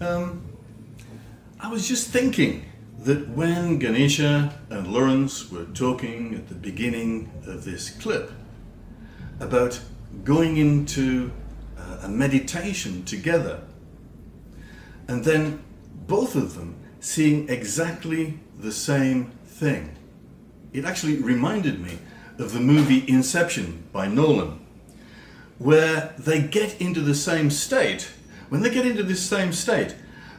I was just thinking that when Ganesha and Lawrence were talking at the beginning of this clip about going into a meditation together, and then both of them seeing exactly the same thing, it actually reminded me of the movie Inception by Nolan, where they get into the same state. When they get into this same state,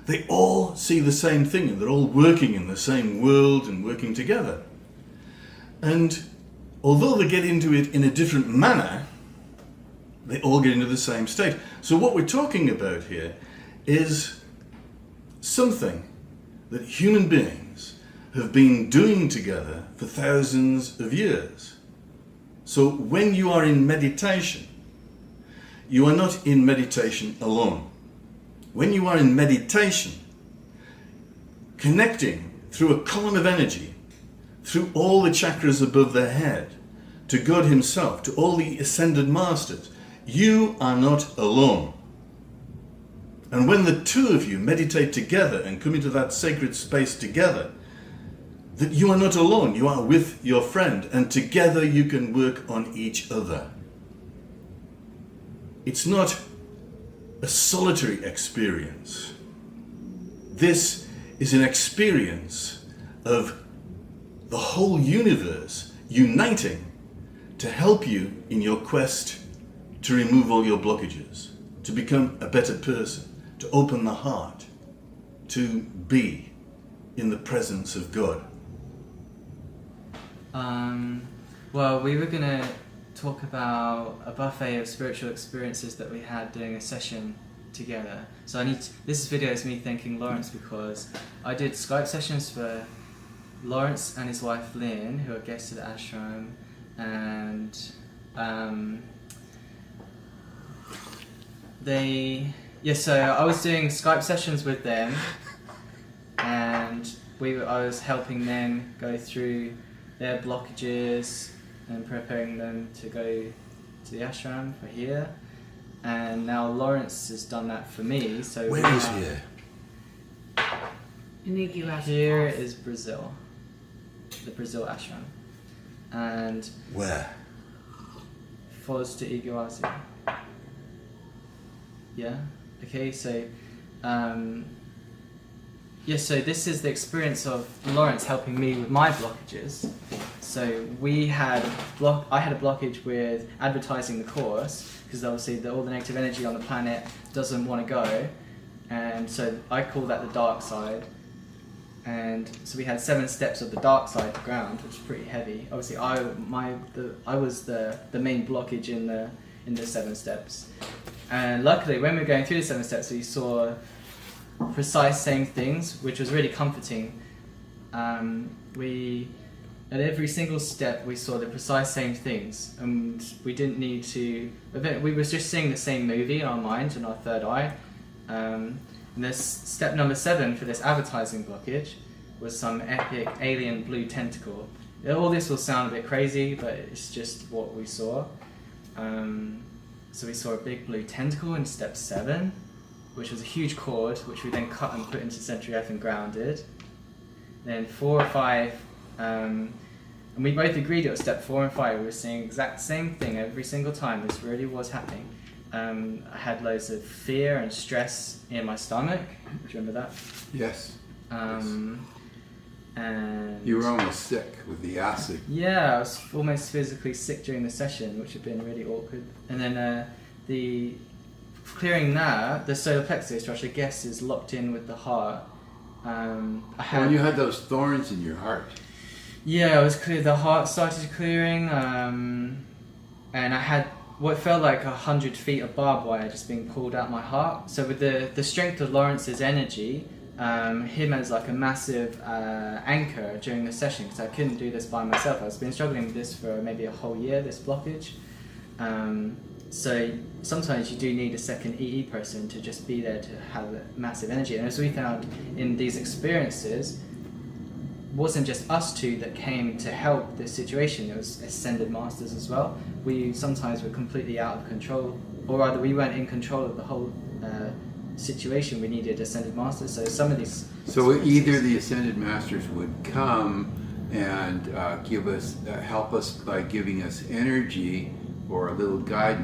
they all see the same thing, and they're all working in the same world and working together. And although they get into it in a different manner, they all get into the same state. So what we're talking about here is something that human beings have been doing together for thousands of years. So when you are in meditation, you are not in meditation alone. When you are in meditation, connecting through a column of energy, through all the chakras above the head, to God Himself, to all the ascended masters, you are not alone. And when the two of you meditate together and come into that sacred space together, that you are not alone, you are with your friend, and together you can work on each other. It's not a solitary experience. This is an experience of the whole universe uniting to help you in your quest to remove all your blockages, to become a better person, to open the heart, to be in the presence of God. Well, we were going to talk about a buffet of spiritual experiences that we had doing a session together. So this video is me thanking Lawrence, because I did Skype sessions for Lawrence and his wife Lynn, who are guests at the ashram, and so I was doing Skype sessions with them, and I was helping them go through their blockages and preparing them to go to the ashram for here. And now Lawrence has done that for me. So where is here? Here is Brazil, the Brazil ashram, and where? Foz to Iguazu. Yeah. Okay. So, so this is the experience of Lawrence helping me with my blockages. So I had a blockage with advertising the course, because obviously all the negative energy on the planet doesn't want to go, and so I call that the dark side. And so we had 7 steps of the dark side to ground, which is pretty heavy. Obviously, I was the main blockage in the 7 steps. And luckily, when we were going through the 7 steps, we saw precise same things, which was really comforting. At every single step, we saw the precise same things, and we didn't need to. We were just seeing the same movie in our mind, in our third eye. And this step number 7 for this advertising blockage was some epic alien blue tentacle. All this will sound a bit crazy, but it's just what we saw. So we saw a big blue tentacle in step 7, which was a huge cord, which we then cut and put into Century Earth and grounded. Then 4 or 5, and we both agreed it was step 4 and 5. We were seeing the exact same thing every single time. This really was happening. I had loads of fear and stress in my stomach. Do you remember that? Yes. And you were almost sick with the acid. Yeah, I was almost physically sick during the session, which had been really awkward. And then the clearing that, the solar plexus, which I guess is locked in with the heart. When you had those thorns in your heart. Yeah, it was clear. The heart started clearing, and I had what felt like 100 feet of barbed wire just being pulled out my heart. So with the strength of Lawrence's energy, him as like a massive anchor during the session, because I couldn't do this by myself. I've been struggling with this for maybe a whole year, this blockage. So sometimes you do need a second EE person to just be there to have massive energy. And as we found in these experiences, it wasn't just us two that came to help this situation, it was ascended masters as well. We sometimes were completely out of control, or rather we weren't in control of the whole situation, we needed ascended masters. So some of these. So either the ascended masters would come and give us, help us by giving us energy or a little guidance.